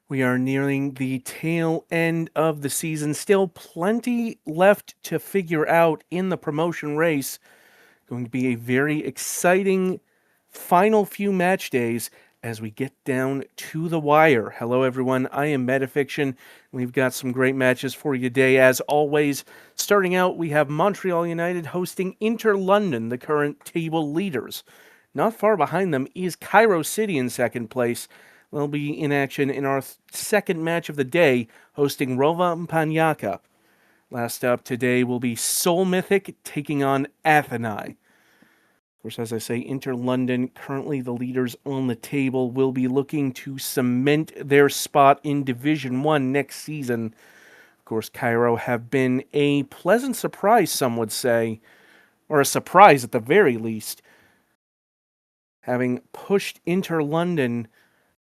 We are nearing the tail end of the season. Still plenty left to figure out in the promotion race. Going to be a very exciting final few match days as we get down to the wire. Hello, everyone. I am Metafiction. We've got some great matches for you today. As always, starting out, we have Montreal United hosting Inter London, the current table leaders. Not far behind them is Cairo City in second place. They'll be in action in our second match of the day, hosting Rova Mpanyaka. Last up today will be Seoul Mythic taking on Athenai. Of course, as I say, Inter London, currently the leaders on the table, will be looking to cement their spot in Division 1 next season. Of course, Cairo have been a pleasant surprise, some would say, or a surprise at the very least, having pushed Inter London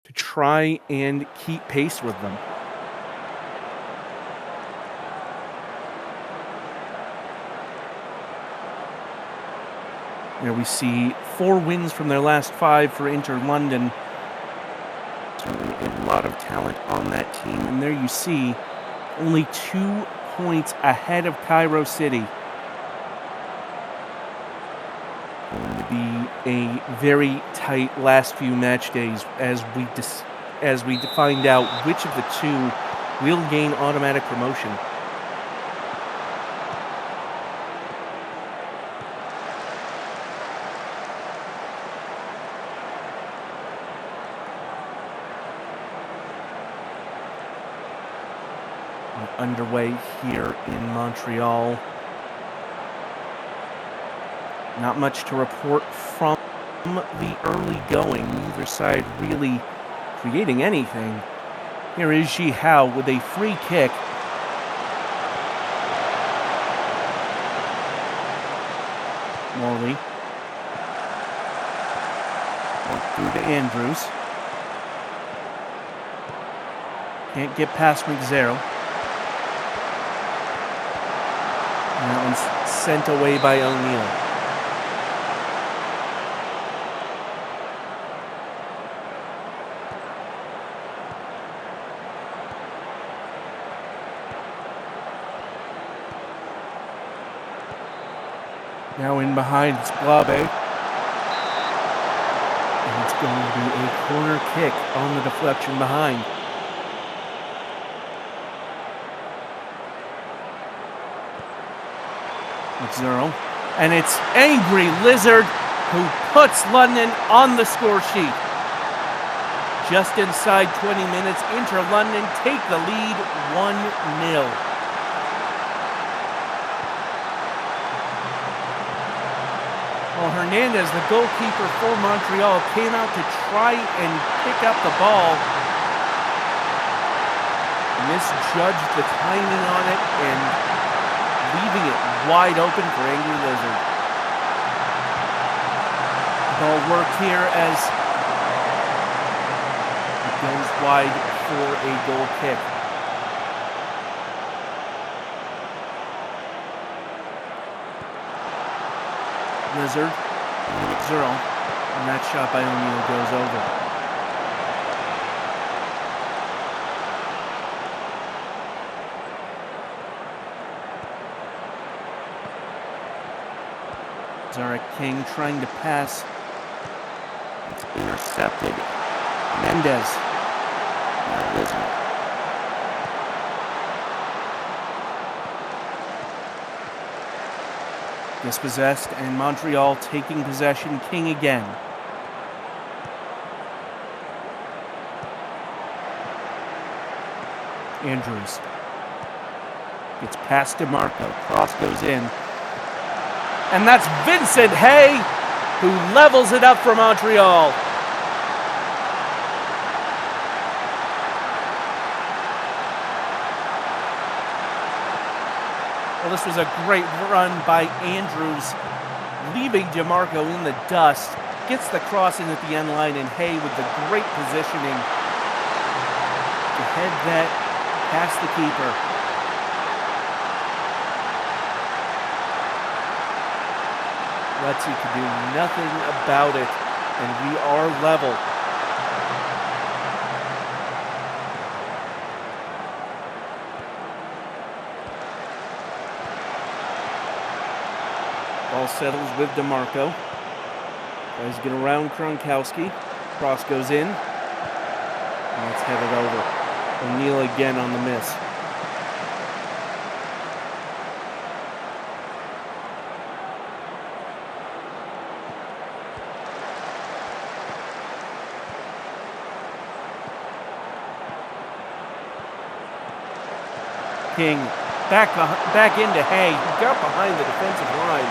to try and keep pace with them. There we see 4 wins from their last 5 for Inter London. Certainly a lot of talent on that team. And there you see only 2 points ahead of Cairo City. Going to be a very tight last few match days as we find out which of the 2 will gain automatic promotion. We're underway here in Montreal. Not much to report from the early going. Neither side really creating anything. Here is Ji Hao with a free kick. Morley. Through to Andrews. Can't get past McZero. And that one's sent away by O'Neill. Now in behind, it's Blabe. And it's going to be a corner kick on the deflection behind. McZero. And it's Angry Lizard who puts London on the score sheet. Just inside 20 minutes, Inter London take the lead 1-0. Well, Hernandez, the goalkeeper for Montreal, came out to try and pick up the ball. Misjudged the timing on it and leaving it wide open for Angry Lizard. Ball work here as it goes wide for a goal kick. Lizard, McZero, and that shot by O'Neill goes over. Zarek King trying to pass. It's intercepted. Mendez. Now Lizard. Dispossessed, and Montreal taking possession. King again. Andrews. Gets past DeMarco. Cross goes in. And that's Vincent Hay, who levels it up for Montreal. Well, this was a great run by Andrews, leaving DeMarco in the dust. Gets the cross in at the end line, and Hay with the great positioning to head that past the keeper. Letsy could do nothing about it, and we are level. Ball settles with DeMarco. Tries to get around Kronkowski. Cross goes in. And it's headed over. O'Neal again on the miss. King back into Hay. He got behind the defensive line.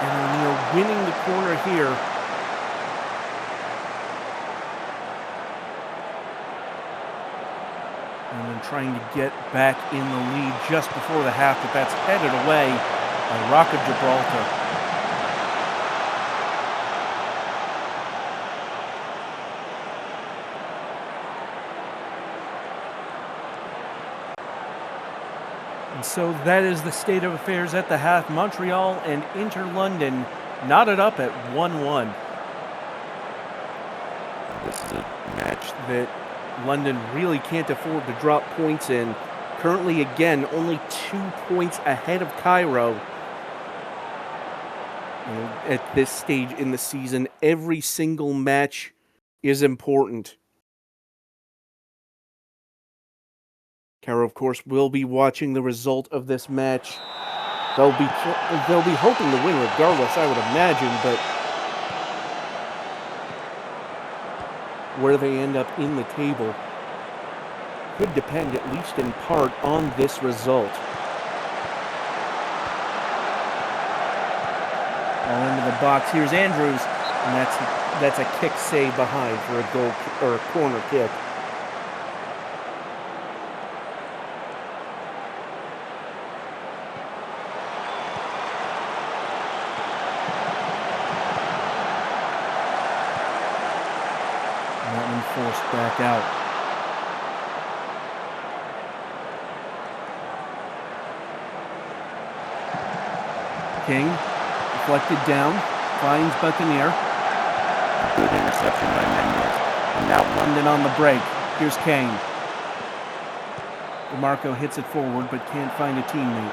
And O'Neal winning the corner here. And then trying to get back in the lead just before the half, but that's headed away by Rock of Gibraltar. And so that is the state of affairs at the half. Montreal and Inter London knotted up at 1-1. This is a match that London really can't afford to drop points in. Currently, again, only 2 points ahead of Cairo. At this stage in the season, every single match is important. Cairo, of course, will be watching the result of this match. They'll be hoping to win regardless, I would imagine, but where they end up in the table could depend, at least in part, on this result. All into the box. Here's Andrews, and that's a kick save behind for a goal or a corner kick. Forced back out. King deflected down, finds Buccaneer. Good interception by Mendez. And now London on the break. Here's Kane. DeMarco hits it forward but can't find a teammate.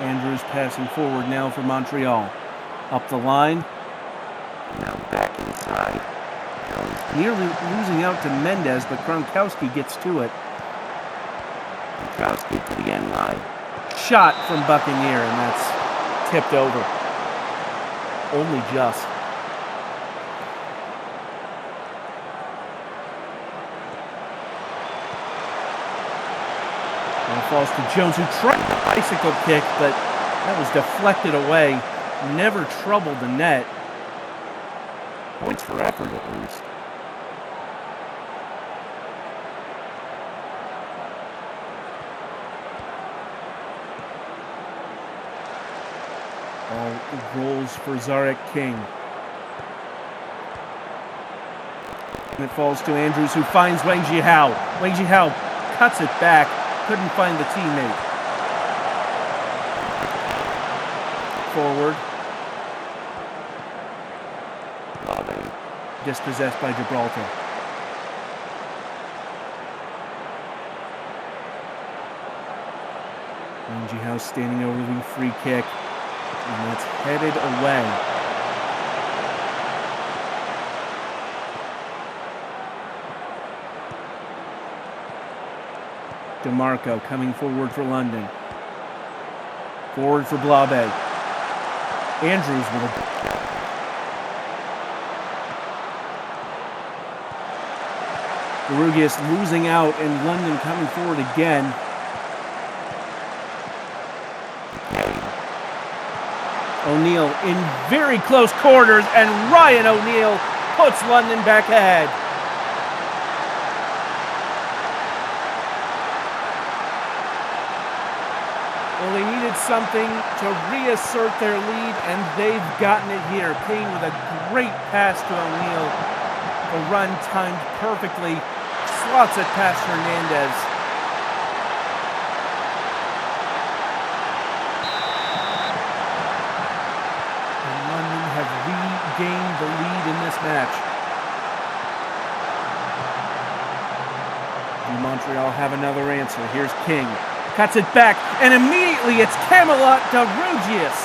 Andrews passing forward now for Montreal. Up the line. Now back inside. Nearly losing out to Mendez, but Kronkowski gets to it. Kronkowski to the end line. Shot from Buccaneer, and that's tipped over. Only just. And falls to Jones, who tried the bicycle kick, but that was deflected away. Never troubled the net. Points for effort, at least. Ball rolls for Zarek King. And it falls to Andrews, who finds Wang Jihao. Wang Jihao cuts it back, couldn't find the teammate. Forward. Dispossessed by Gibraltar. Wang Jihao standing over the free kick. And that's headed away. DeMarco coming forward for London. Forward for Blabe. Andrews with a... Garugias losing out and London coming forward again. O'Neal in very close quarters, and Ryan O'Neal puts London back ahead. Well, they needed something to reassert their lead, and they've gotten it here. Payne with a great pass to O'Neal. The run timed perfectly. Slots it past Hernandez. gain the lead in this match? Do Montreal have another answer? Here's King. Cuts it back, and immediately it's Camelot de Rugius.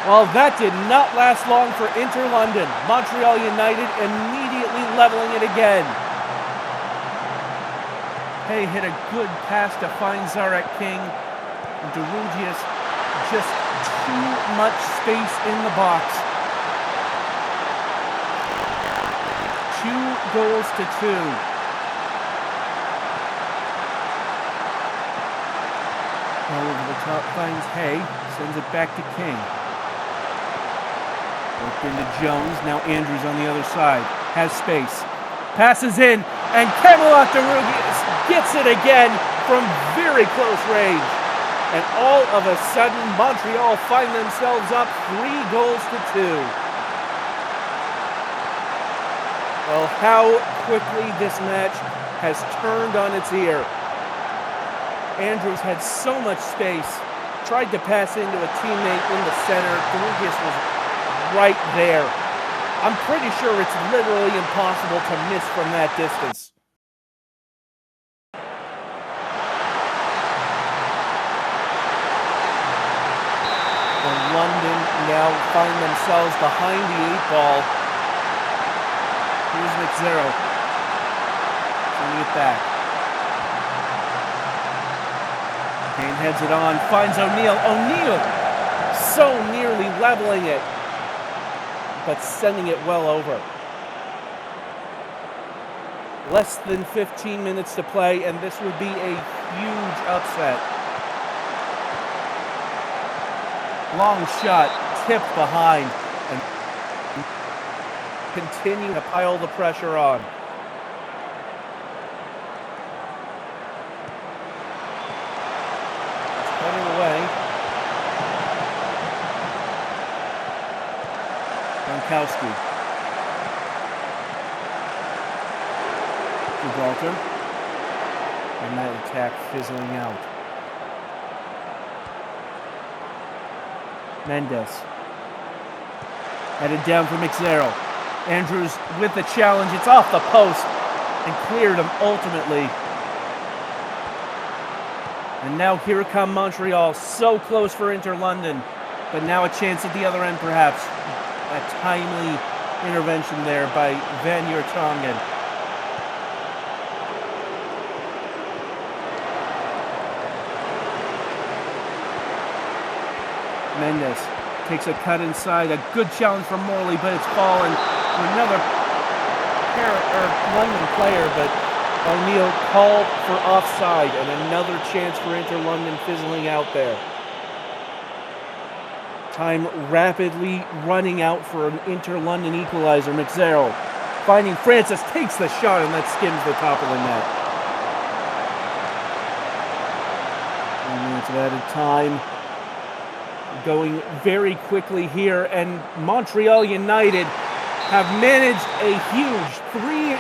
Well, that did not last long for Inter London. Montreal United immediately leveling it again. Hay hit a good pass to find Zarek King. And de Rugius, just too much space in the box. 2 goals to 2. Over the top finds Hay, sends it back to King. Worked into Jones, now Andrews on the other side, has space. Passes in, and Camelot de Rugius gets it again from very close range. And all of a sudden, Montreal find themselves up 3 goals to 2. Well, how quickly this match has turned on its ear. Andrews had so much space, tried to pass into a teammate in the center. Rugius was right there. I'm pretty sure it's literally impossible to miss from that distance. And London now find themselves behind the 8 ball. Here's McZero. Sending it back. Kane heads it on, finds O'Neill. O'Neill so nearly leveling it, but sending it well over. Less than 15 minutes to play, and this would be a huge upset. Long shot, tipped behind, and continue to pile the pressure on. It's headed away. Gronkowski. Gibraltar. And that attack fizzling out. Mendes. Headed down for McZero. Andrews with the challenge. It's off the post and cleared him ultimately. And now here come Montreal. So close for Inter London. But now a chance at the other end perhaps. A timely intervention there by Van Yurtongen. Mendes takes a cut inside. A good challenge from Morley, but it's fallen to another London player, but O'Neill called for offside, and another chance for Inter London fizzling out there. Time rapidly running out for an Inter London equalizer. McZero finding Francis, takes the shot, and that skims the top of the net. 3 minutes of added time. Going very quickly here, and Montreal United have managed a huge 3-2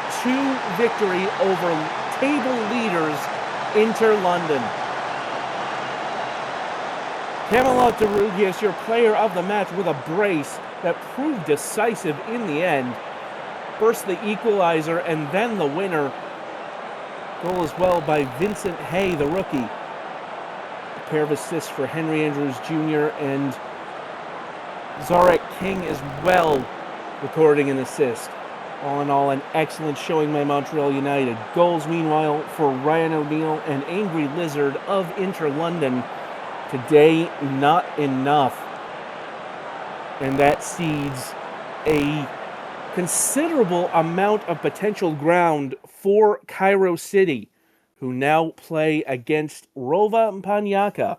victory over table leaders Inter London. Camelot de Rugius, your player of the match, with a brace that proved decisive in the end. First the equalizer and then the winner. Goal as well by Vincent Hay, the rookie. A pair of assists for Henry Andrews Jr. and Zarek King as well, recording an assist. All in all, an excellent showing by Montreal United. Goals, meanwhile, for Ryan O'Neill and Angry Lizard of Inter London. Today, not enough. And that seeds a considerable amount of potential ground for Cairo City, who now play against Rova Mpanyaka.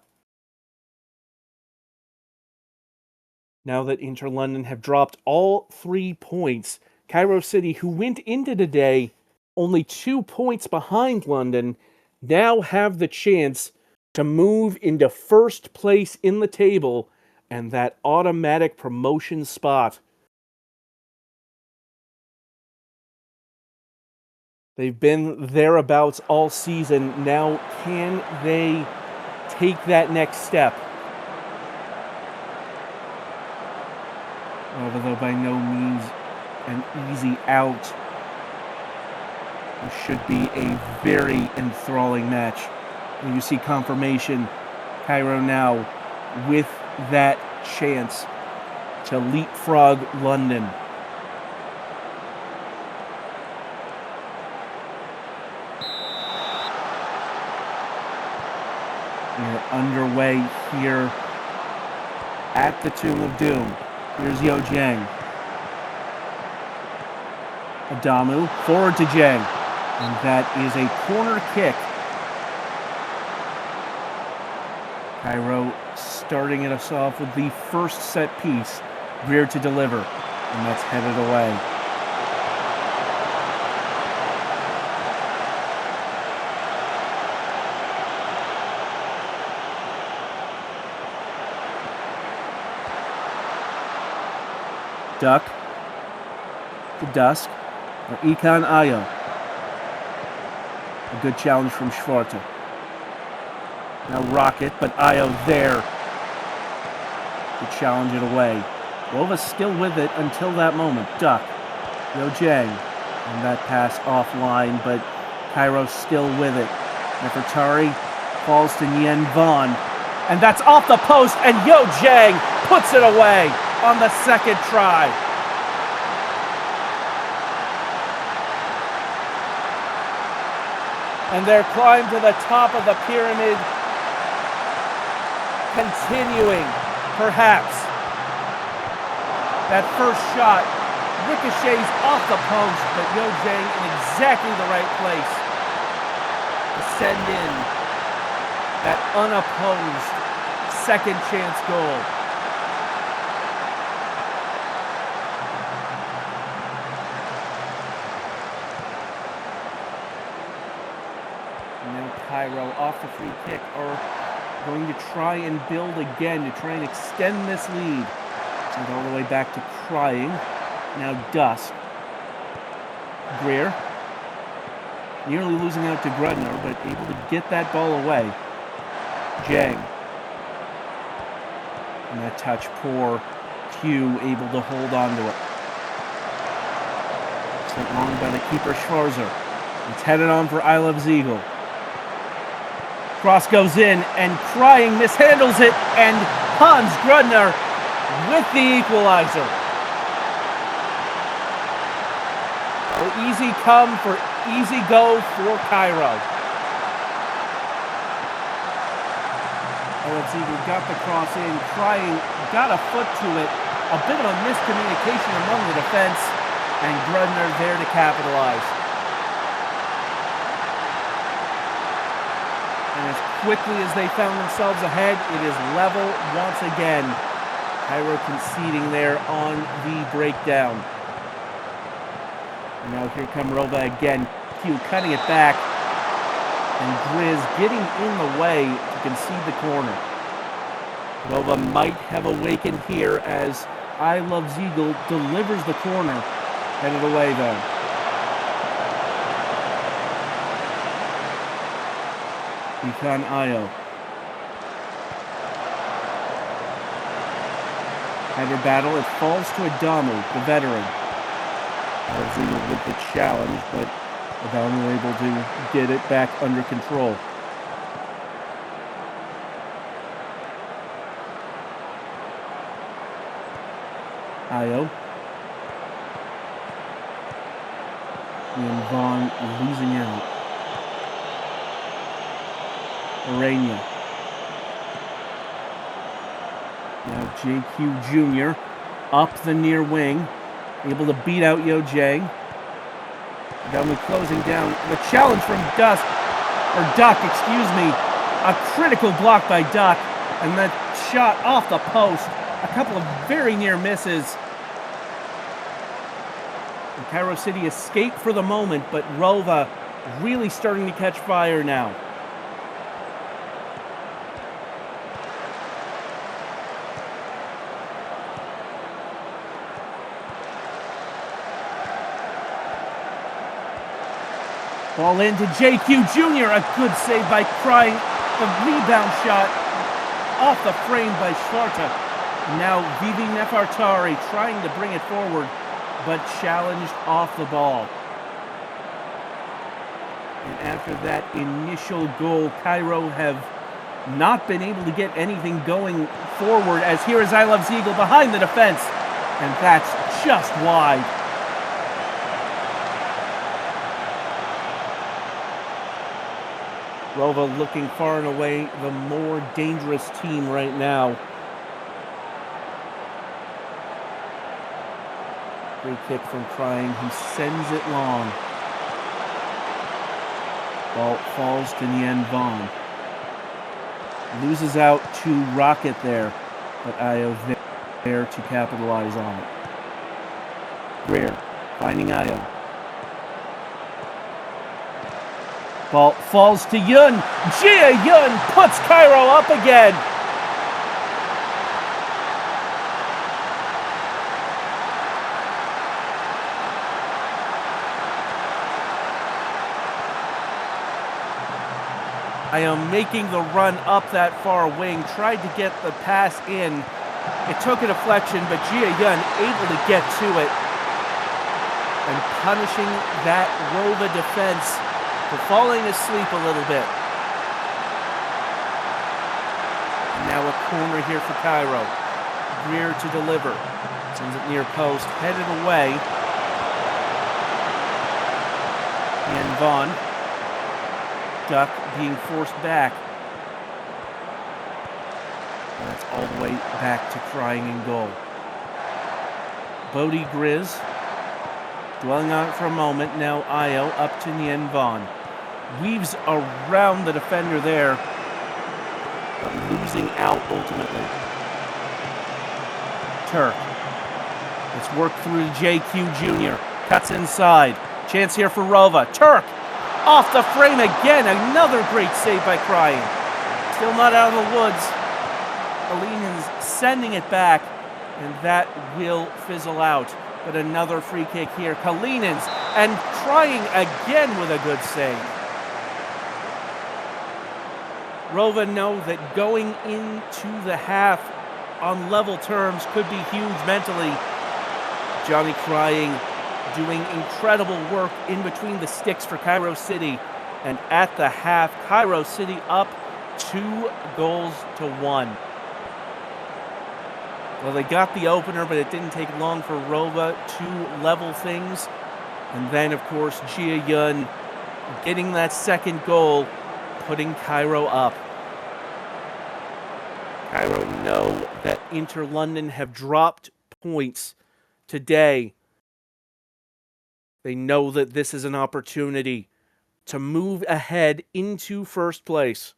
Now that Inter London have dropped all 3 points, Cairo City, who went into today only 2 points behind London, now have the chance to move into first place in the table and that automatic promotion spot. They've been thereabouts all season. Now, can they take that next step? Although by no means an easy out. It should be a very enthralling match. And you see confirmation, Cairo now with that chance to leapfrog London. We're underway here at the Tomb of Doom. Here's Yo Jang. Adamu forward to Jang. And that is a corner kick. Cairo starting us off with the first set piece. Greer to deliver. And that's headed away. Duck to Dusk or Ikan Ayo. A good challenge from Schwarta. Now Rocket, but Ayo there to challenge it away. Rova's still with it until that moment. Duck, Yo Jang, and that pass offline, but Cairo still with it. Nefertari falls to Nien Vaughn, and that's off the post, and Yo Jang puts it away on the second try. And their climb to the top of the pyramid continuing, perhaps. That first shot ricochets off the post, but Yo Jang in exactly the right place to send in that unopposed second chance goal. Now Cairo off the free kick are going to try and build again to try and extend this lead. And all the way back to Crying. Now Dusk. Greer. Nearly losing out to Grudner, but able to get that ball away. Jang. And that touch poor. Q able to hold on to it. Sent long by the keeper Schwarzer. It's headed on for I Love Ziegel. Cross goes in, and Crying mishandles it, and Hans Grudner with the equalizer. So easy come for easy go for Cairo. Ziegel got the cross in, Crying got a foot to it. A bit of a miscommunication among the defense, and Grudner there to capitalize. And as quickly as they found themselves ahead, it is level once again. Cairo conceding there on the breakdown. And now here come Rova again. Q cutting it back. And Grizz getting in the way to concede the corner. Rova might have awakened here as I Love Ziegel delivers the corner. Headed away though. Ikan Ayo. Header battle, it falls to Adamu, the veteran. Ziegel with the challenge, but Adamu able to get it back under control. Ayo. And Vaughn losing out. Arania. Now JQ Jr. up the near wing. Able to beat out Yo Jang. Adamu closing down. The challenge from Duck, excuse me. A critical block by Duck. And that shot off the post. A couple of very near misses. And Cairo City escaped for the moment, but Rova really starting to catch fire now. Ball into JQ Jr. A good save by Crying. The rebound shot off the frame by Schwarta. Now Vivi Nefertari trying to bring it forward, but challenged off the ball. And after that initial goal, Cairo have not been able to get anything going forward, as here is I Love Ziegel behind the defense, and that's just wide. Rova looking far and away the more dangerous team right now. Free kick from Crying, who sends it long. Ball falls to Nien Vaughn. Loses out to Rocket there, but Ayo there to capitalize on it. Greer finding Ayo. Ball falls to Yun. Jia Yun puts Cairo up again. I am making the run up that far wing, tried to get the pass in. It took a deflection, but Jia Yun able to get to it and punishing that Rova defense for falling asleep a little bit. And now a corner here for Cairo. Greer to deliver. Sends it near post, headed away. And Vaughn. Duck being forced back. And that's all the way back to Crying in goal. Bodie Grizz dwelling on it for a moment. Now Ayo up to Nien Vaughn. Weaves around the defender there, but losing out ultimately. Turk. It's worked through JQ Jr. Cuts inside. Chance here for Rova. Turk! Off the frame again. Another great save by Crying. Still not out of the woods. Alinans sending it back, and that will fizzle out. But another free kick here. Kalinins, and Crying again with a good save. Rova know that going into the half on level terms could be huge mentally. Johnny Crying doing incredible work in between the sticks for Cairo City. And at the half, Cairo City up 2-1. Well, they got the opener, but it didn't take long for Rova to level things. And then, of course, Jia Yun getting that second goal, putting Cairo up. Cairo know that Inter London have dropped points today. They know that this is an opportunity to move ahead into first place.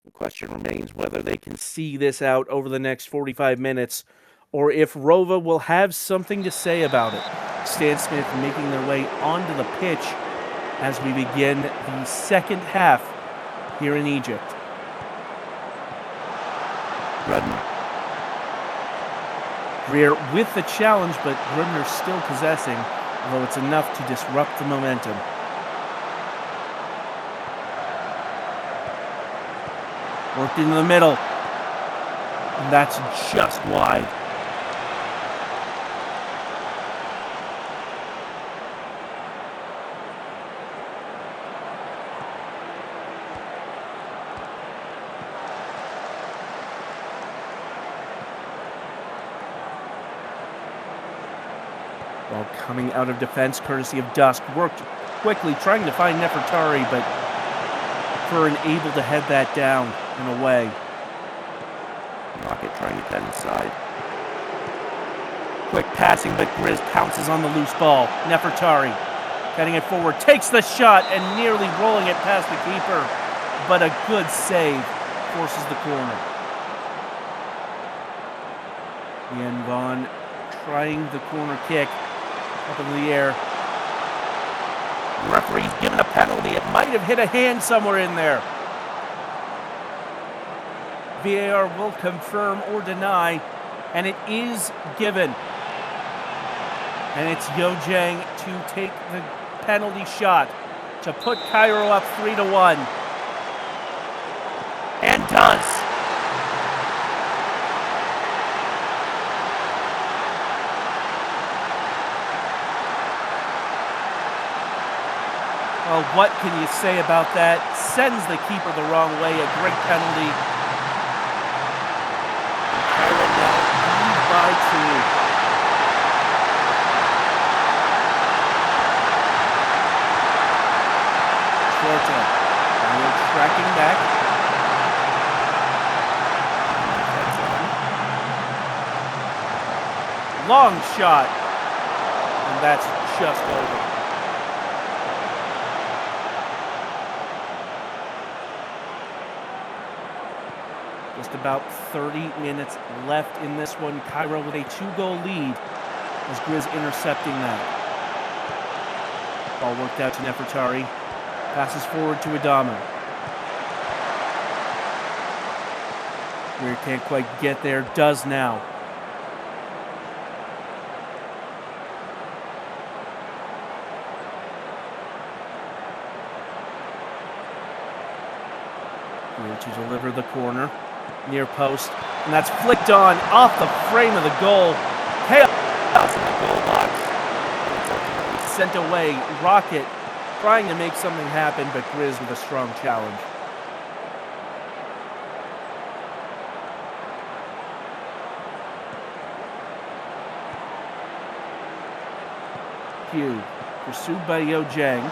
The question remains whether they can see this out over the next 45 minutes or if Rova will have something to say about it. Stan Smith making their way onto the pitch as we begin the second half here in Egypt. Grudner. Greer with the challenge, but Grudner still possessing, although it's enough to disrupt the momentum. Worked into the middle, and that's just wide. While coming out of defense, courtesy of Dusk, worked quickly, trying to find Nefertari, but Fern able to head that down and away. Rocket trying to cut inside. Quick passing, but Grizz pounces on the loose ball. Nefertari cutting it forward, takes the shot and nearly rolling it past the keeper, but a good save forces the corner. Nien Vaughn trying the corner kick. Up in the air. The referee's given a penalty. It might have hit a hand somewhere in there. VAR will confirm or deny, and it is given. And it's Yojang to take the penalty shot to put Cairo up 3-1. And does. Well, what can you say about that? Sends the keeper the wrong way. A great penalty. Cairo now lead by 2. Shorta. Cairo tracking back. Long shot. And that's just over. Just about 30 minutes left in this one. Cairo with a 2-goal lead as Grizz intercepting that. Ball worked out to Nefertari. Passes forward to Adama. Greer can't quite get there. Does now. Greer to deliver the corner. Near post, and that's flicked on off the frame of the goal. Chaos in the goal box. Sent away. Rocket trying to make something happen, but Grizz with a strong challenge. Pugh, pursued by Yo Jang.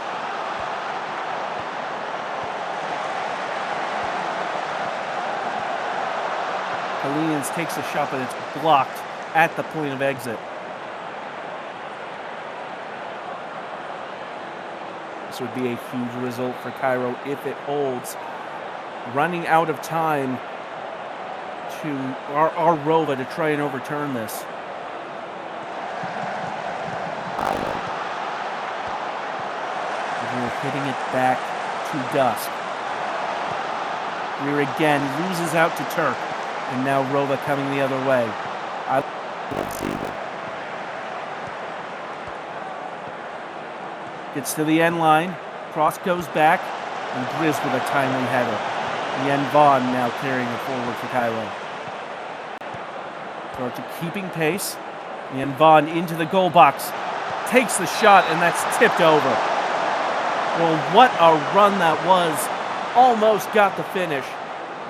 Helenians takes a shot, but it's blocked at the point of exit. This would be a huge result for Cairo if it holds. Running out of time to our Rova to try and overturn this. We're hitting it back to Dusk. Greer again loses out to Turk. And now Rova coming the other way. Gets to the end line. Cross goes back. And Grizz with a timely header. Yen Vaughn now carrying it forward for Cairo. Starts keeping pace. Yen Vaughn into the goal box. Takes the shot, and that's tipped over. Well, what a run that was. Almost got the finish.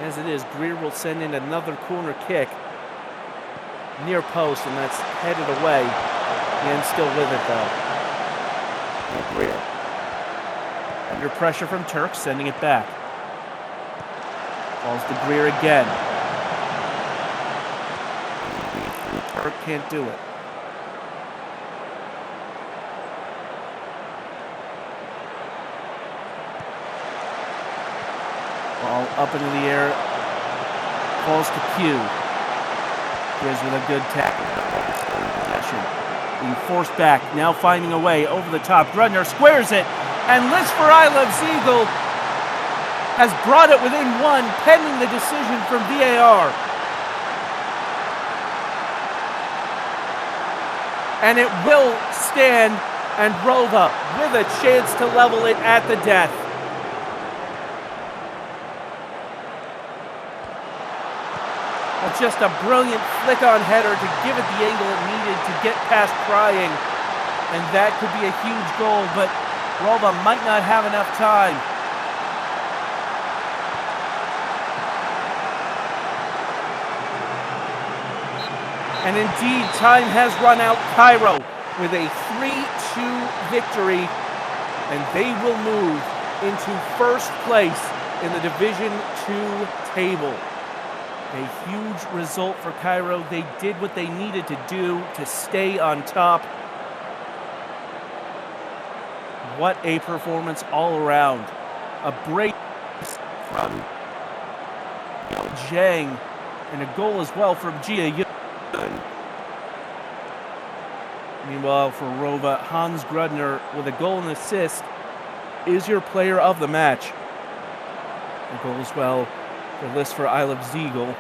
As it is, Greer will send in another corner kick near post, and that's headed away. And still with it, though. Greer. Under pressure from Turk, sending it back. Falls to Greer again. Turk can't do it. Ball up into the air, falls to Q. Grizz with a good tackle. Being forced back, now finding a way over the top. Grudner squares it, and List for I Love Ziegel has brought it within 1, pending the decision from VAR. And it will stand, and Rova with a chance to level it at the death. Just a brilliant flick-on header to give it the angle it needed to get past Crying. And that could be a huge goal, but Rova might not have enough time. And indeed, time has run out. Cairo with a 3-2 victory, and they will move into first place in the Division 2 table. A huge result for Cairo. They did what they needed to do to stay on top. What a performance all around. A break from Zhang and a goal as well from Jia Yun. Meanwhile, for Rova, Hans Grudner with a goal and assist is your player of the match. A goal as well for List for I Love Ziegel.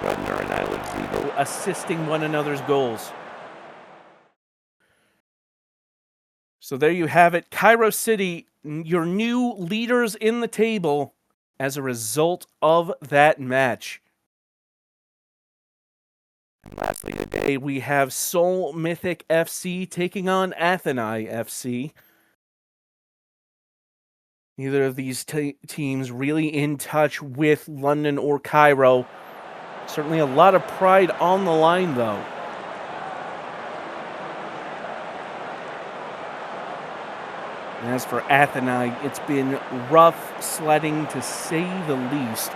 Grudner and I Love Ziegel assisting one another's goals. So there you have it. Cairo City, your new leaders in the table as a result of that match. And lastly today, we have Seoul Mythic FC taking on Athenai FC. Neither of these teams really in touch with London or Cairo. Certainly a lot of pride on the line, though. And as for Atheni, it's been rough sledding to say the least.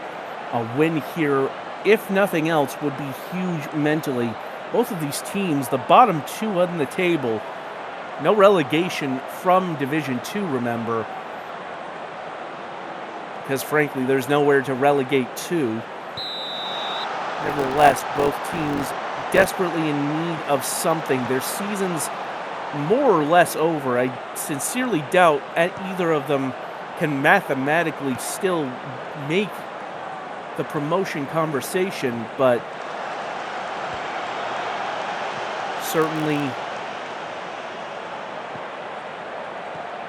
A win here, if nothing else, would be huge mentally. Both of these teams, the bottom two on the table, no relegation from Division 2, remember. Because frankly, there's nowhere to relegate to. Nevertheless, both teams desperately in need of something. Their season's more or less over. I sincerely doubt either of them can mathematically still make the promotion conversation, but certainly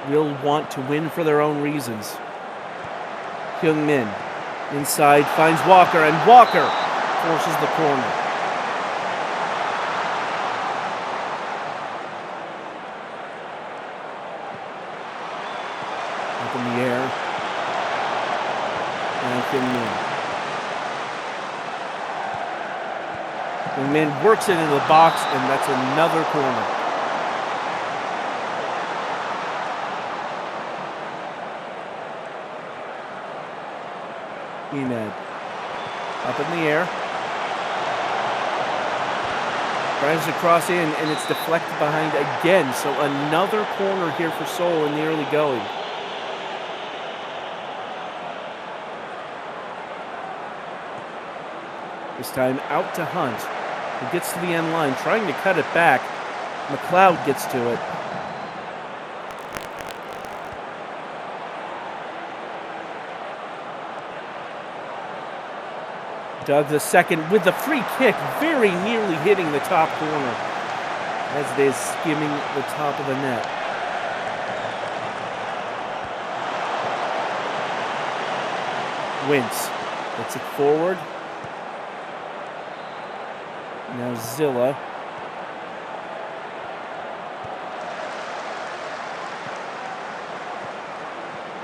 will want to win for their own reasons. Hyungmin inside finds Walker, and Walker forces the corner. Up in the air. And Hyungmin. Hyungmin works it into the box, and that's another corner. Ened up in the air, drives across in, and it's deflected behind again. So another corner here for Seoul in the early going. This time out to Hunt, who gets to the end line, trying to cut it back. McLeod gets to it. Doug the second with the free kick, very nearly hitting the top corner as it is skimming the top of the net. Wintz gets it forward. Now Zilla.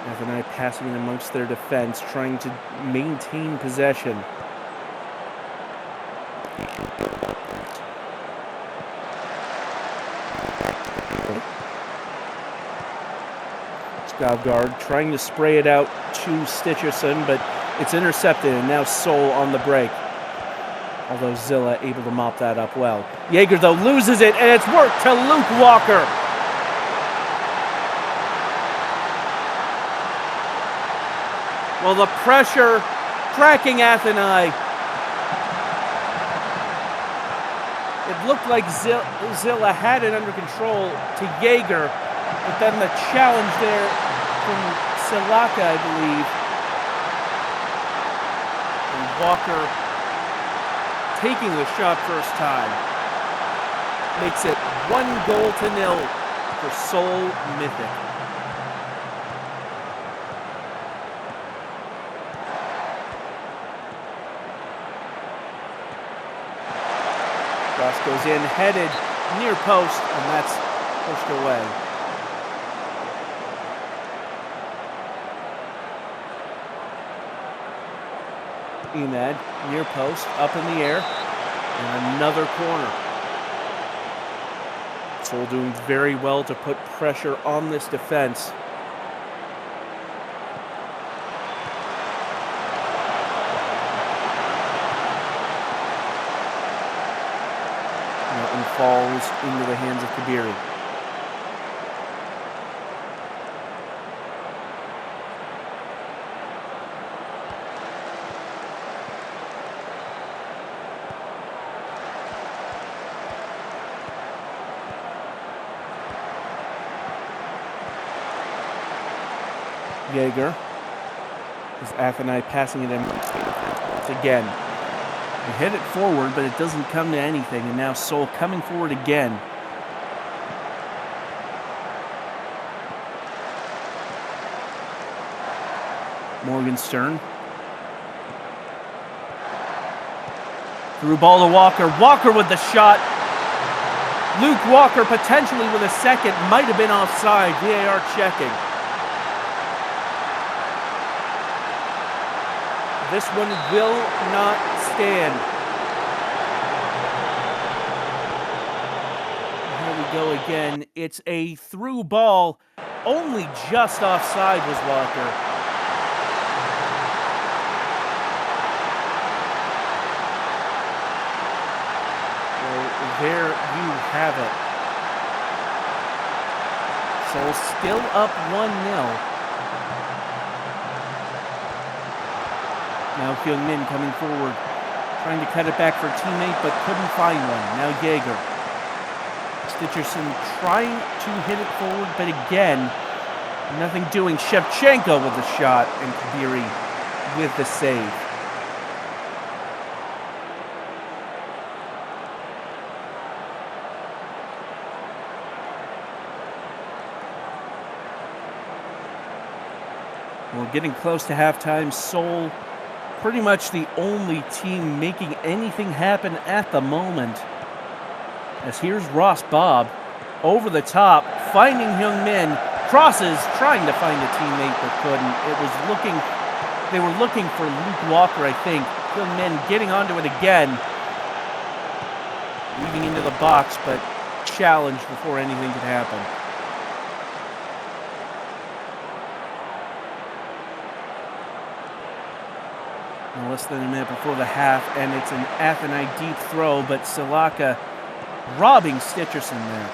Avenai passing in amongst their defense, trying to maintain possession. Skavgard trying to spray it out to Stitcherson, but it's intercepted, and now Seoul on the break. Although Zilla able to mop that up well. Jaeger, though, loses it, and it's worked to Luke Walker. Well, the pressure tracking Atheni. It looked like Zilla had it under control to Jaeger, but then the challenge there from Silaka, I believe. And Walker taking the shot first time. Makes it 1-0 for Seoul Mythic. Cross goes in, headed near post, and that's pushed away. Ened, near post, up in the air, and another corner. Seoul doing very well to put pressure on this defense. And falls into the hands of Kabiri. Jaeger is Atheni passing it in again. They hit it forward, but it doesn't come to anything, and now Seoul coming forward again. Morgenstern. Through ball to Walker. Walker with the shot. Luke Walker potentially with a second. Might have been offside. VAR checking. This one will not stand. Here we go again. It's a through ball. Only just offside was Walker. So there you have it. Seoul still up 1-0. Now Hyung-min coming forward, trying to cut it back for a teammate, but couldn't find one. Now Jaeger. Stitcherson trying to hit it forward, but again, nothing doing. Shevchenko with the shot, and Kabiri with the save. We're getting close to halftime. Seoul pretty much the only team making anything happen at the moment. As here's Ross Bob over the top, finding Hyung-min, crosses, trying to find a teammate but couldn't. They were looking for Luke Walker, I think. Hyung-min getting onto it again, weaving into the box, but challenged before anything could happen. Less than a minute before the half, and it's an Athenai deep throw, but Silaka robbing Stitcherson there.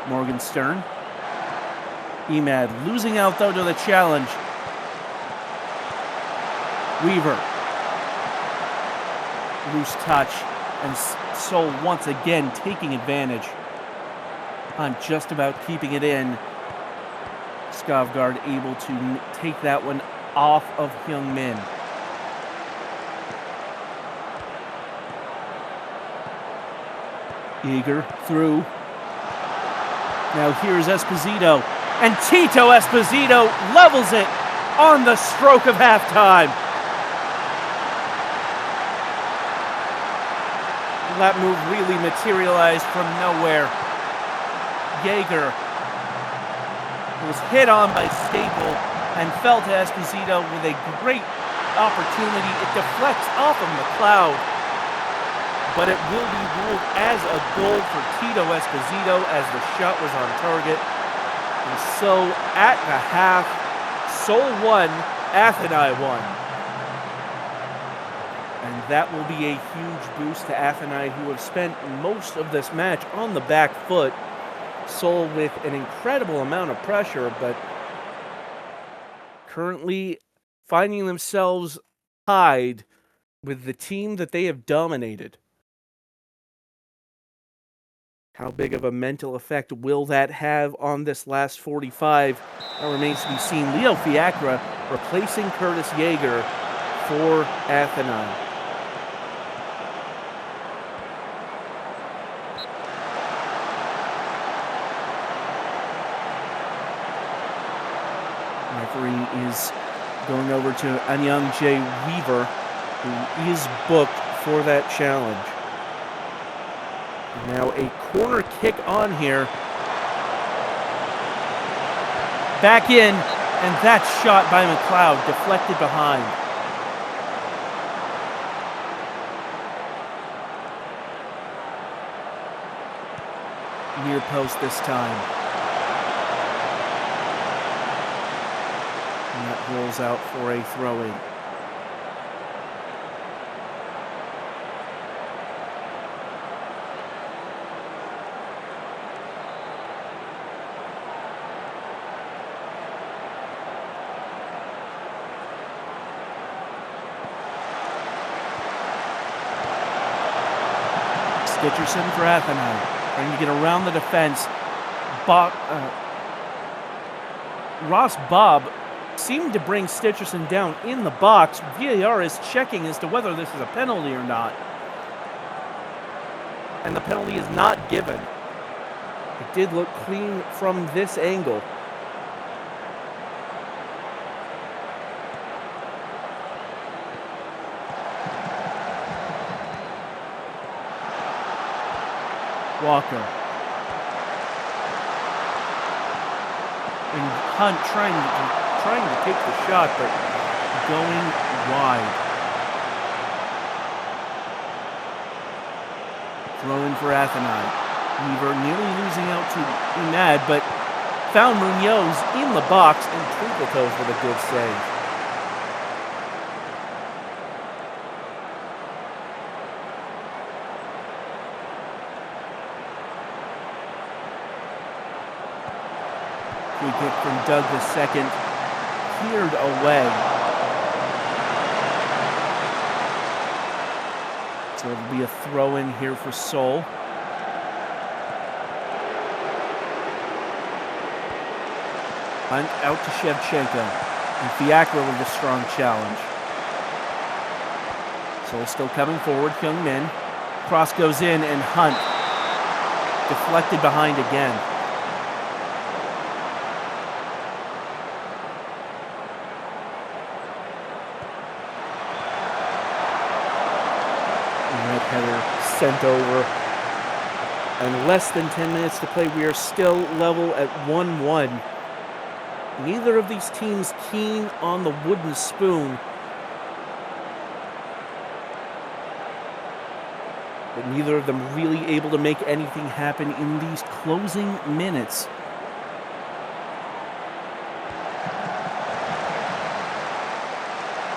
Morgenstern. Emad losing out, though, to the challenge. Weaver. Loose touch, and Seoul once again taking advantage on just about keeping it in. Skovgaard able to take that one off of Hyung-min. Jaeger through. Now here's Esposito, and Tito Esposito levels it on the stroke of halftime. That move really materialized from nowhere. Jaeger was hit on by Staple and fell to Esposito with a great opportunity. It deflects off of McLeod, but it will be ruled as a goal for Tito Esposito as the shot was on target. And so at the half, Seoul 1, Athenai 1. And that will be a huge boost to Athenai, who have spent most of this match on the back foot. Seoul with an incredible amount of pressure, but currently finding themselves tied with the team that they have dominated. How big of a mental effect will that have on this last 45? That remains to be seen. Leo Fiacra replacing Curtis Jaeger for Athenai. Referee is going over to Anyang J. Weaver, who is booked for that challenge. Now a corner kick on here. Back in, and that shot by McLeod deflected behind. Near post this time. And that rolls out for a throw-in. Stitcherson for Athenai, trying to get around the defense. Ross Bob seemed to bring Stitcherson down in the box. VAR is checking as to whether this is a penalty or not. And the penalty is not given. It did look clean from this angle. Walker. Hunt trying to take the shot, but going wide. Throw in for Athenai. Weaver nearly losing out to Imad, but found Munoz in the box, and Twinkletoes with a good save. Free kick from Doug II, cleared away. So it'll be a throw-in here for Seoul. Hunt out to Shevchenko, and Fiacre with a strong challenge. Seoul still coming forward, Young Min. Cross goes in, and Hunt deflected behind again. Red header sent over. And less than 10 minutes to play. We are still level at 1-1. Neither of these teams keen on the wooden spoon. But neither of them really able to make anything happen in these closing minutes.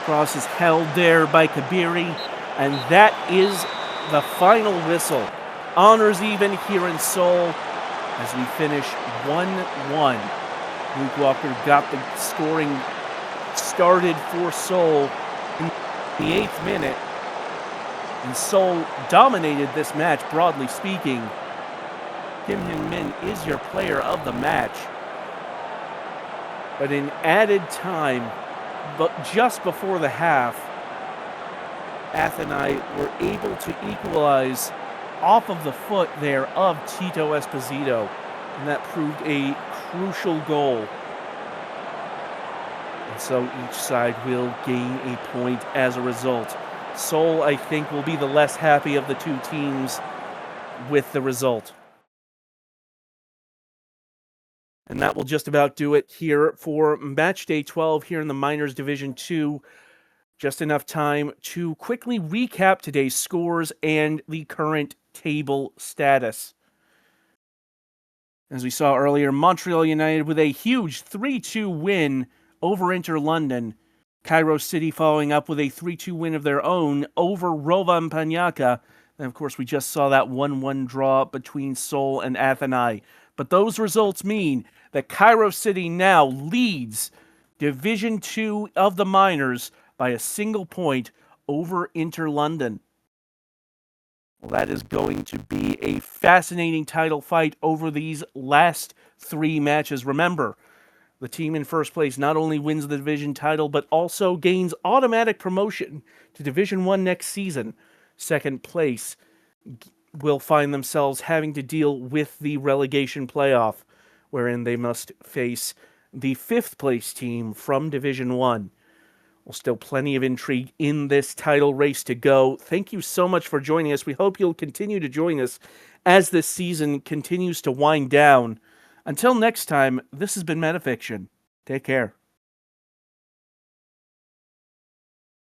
Cross is held there by Kabiri, and that is the final whistle. Honors even here in Seoul as we finish 1-1. Luke Walker got the scoring started for Seoul in the 8th minute. And Seoul dominated this match, broadly speaking. Kim Hyun-min is your player of the match. But in added time, but just before the half, Athenai were able to equalize off of the foot there of Tito Esposito. And that proved a crucial goal. And so each side will gain a point as a result. Seoul, I think, will be the less happy of the two teams with the result. And that will just about do it here for Matchday 12 here in the Minors Division 2. Just enough time to quickly recap today's scores and the current table status. As we saw earlier, Montreal United with a huge 3-2 win over Inter London. Cairo City following up with a 3-2 win of their own over Rovan Panyaka. And of course, we just saw that 1-1 draw between Seoul and Athenai. But those results mean that Cairo City now leads Division 2 of the Minors by a single point over Inter London. Well, that is going to be a fascinating title fight over these last 3 matches. Remember, the team in first place not only wins the division title, but also gains automatic promotion to Division 1 next season. Second place will find themselves having to deal with the relegation playoff, wherein they must face the 5th place team from Division 1. Well, still plenty of intrigue in this title race to go. Thank you so much for joining us. We hope you'll continue to join us as this season continues to wind down. Until next time, this has been Metafiction. Take care.